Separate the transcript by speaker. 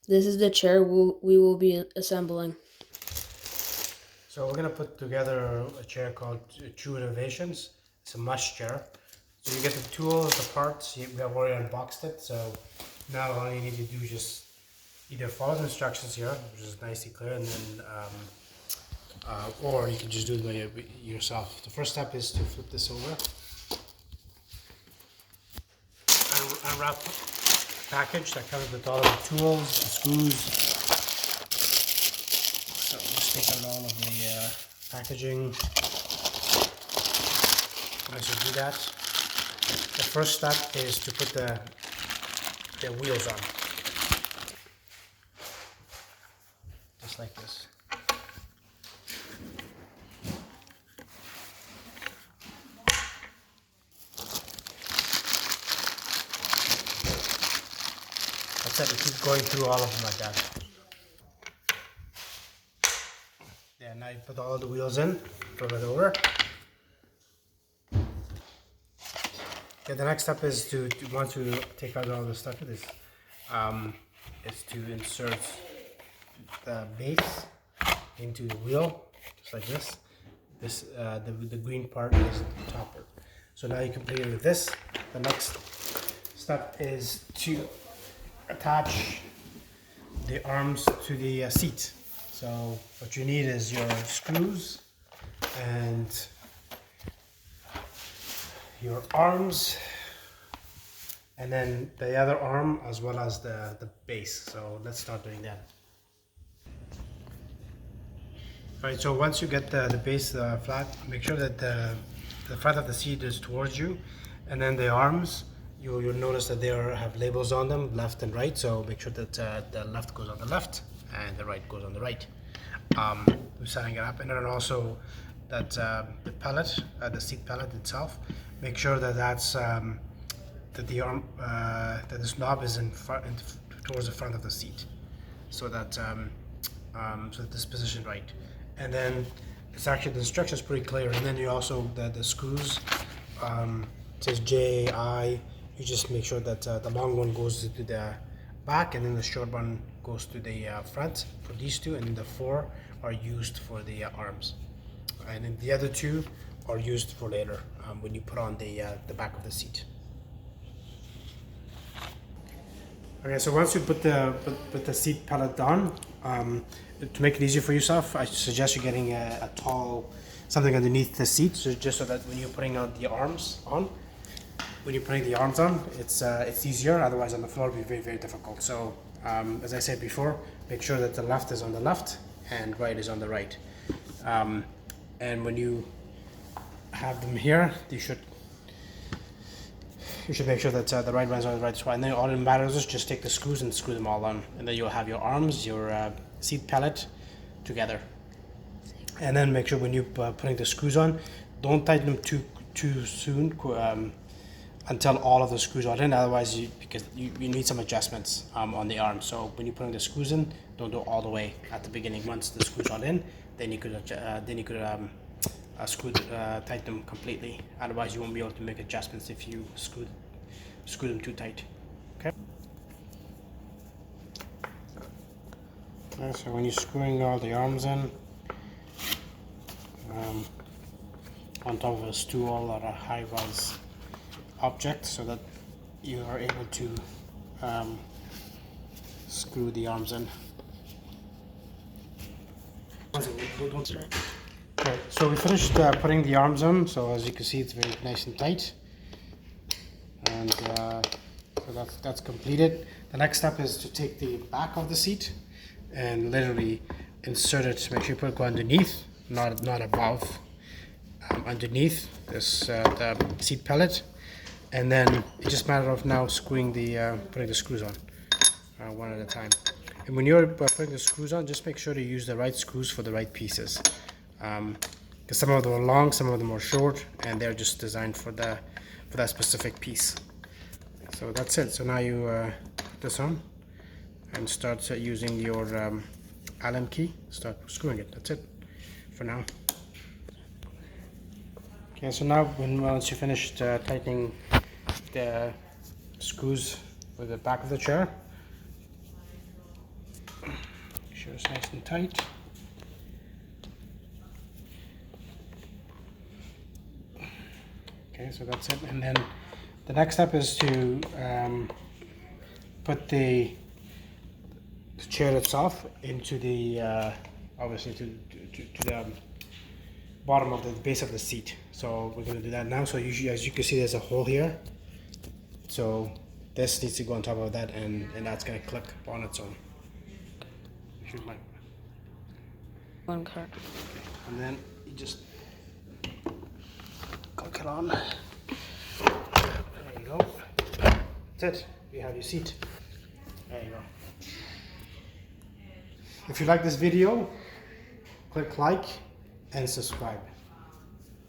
Speaker 1: This is the chair we will be assembling.
Speaker 2: So we're gonna put together a chair called True Innovations. It's a mesh chair. So you get the tools, the parts. We have already unboxed it. So now all you need to do is just either follow the instructions here, which is nicely clear, and then or you can just do it by yourself. The first step is to flip this over and unwrap a package that comes with all of the tools, the screws. So just take out all of the packaging. Once you do that, the first step is to put the wheels on, just like this. That's it. We keep going through all of them like that. Yeah, now you put all the wheels in, flip it over. Okay, the next step is to once you take out all the stuff, is to insert the base into the wheel, just like this. This the green part is the topper. So now you completed with this. The next step is to attach the arms to the seat. So what you need is your screws and your arms, and then the other arm as well as the base. So let's start doing that. Alright, so once you get the base flat, make sure that the front of the seat is towards you, and then the arms, you'll notice that they have labels on them, left and right, so make sure that the left goes on the left and the right goes on the right. We're setting it up, and then also that the pallet, the seat pallet itself, make sure that that the arm, that this knob is in front, towards the front of the seat, so that so that this position right. And then it's actually the instruction is pretty clear. And then you also the screws, it says JI. You just make sure that the long one goes to the back, and then the short one goes to the front for these two, and then the four are used for the arms, and then the other two are used for later when you put on the back of the seat. Okay, so once you put the seat pallet on, to make it easier for yourself, I suggest you getting a tall something underneath the seat, so just so that when you're putting on the arms on, it's easier. Otherwise, on the floor, it'll be very, very difficult. So, as I said before, make sure that the left is on the left and right is on the right. And when you have them here, you should make sure that the right one's on the right spot. And then all that matters is just take the screws and screw them all on, and then you'll have your arms, your seat pallet together. And then make sure when you're putting the screws on, don't tighten them too soon until all of the screws are in. Otherwise, because you need some adjustments on the arm. So when you're putting the screws in, don't do all the way at the beginning. Once the screws are in, then you could tighten them completely. Otherwise, you won't be able to make adjustments if you screw them too tight. Okay. So when you're screwing all the arms in, on top of a stool or a high-rise object, so that you are able to screw the arms in. Okay, so we finished putting the arms on. So as you can see, it's very nice and tight, and so that's completed. The next step is to take the back of the seat and literally insert it. Make sure you put it underneath, not above. Underneath this the seat pallet, and then it's just a matter of now screwing putting the screws on one at a time. And when you're putting the screws on, just make sure to use the right screws for the right pieces, because some of them are long, some of them are short, and they're just designed for that specific piece. So that's it. So now you put this on and start using your Allen key. Start screwing it. That's it for now. Okay, so now once you finished tightening the screws with the back of the chair, sure it's nice and tight. Okay, so that's it. And then the next step is to put the chair itself into the obviously to the bottom of the base of the seat. So we're going to do that now. So usually, as you can see, there's a hole here. So this needs to go on top of that, and that's going to click on its own. Shoot my.
Speaker 1: One card.
Speaker 2: And then you just click it on. There you go. That's it. You have your seat. There you go. If you like this video, click like and subscribe.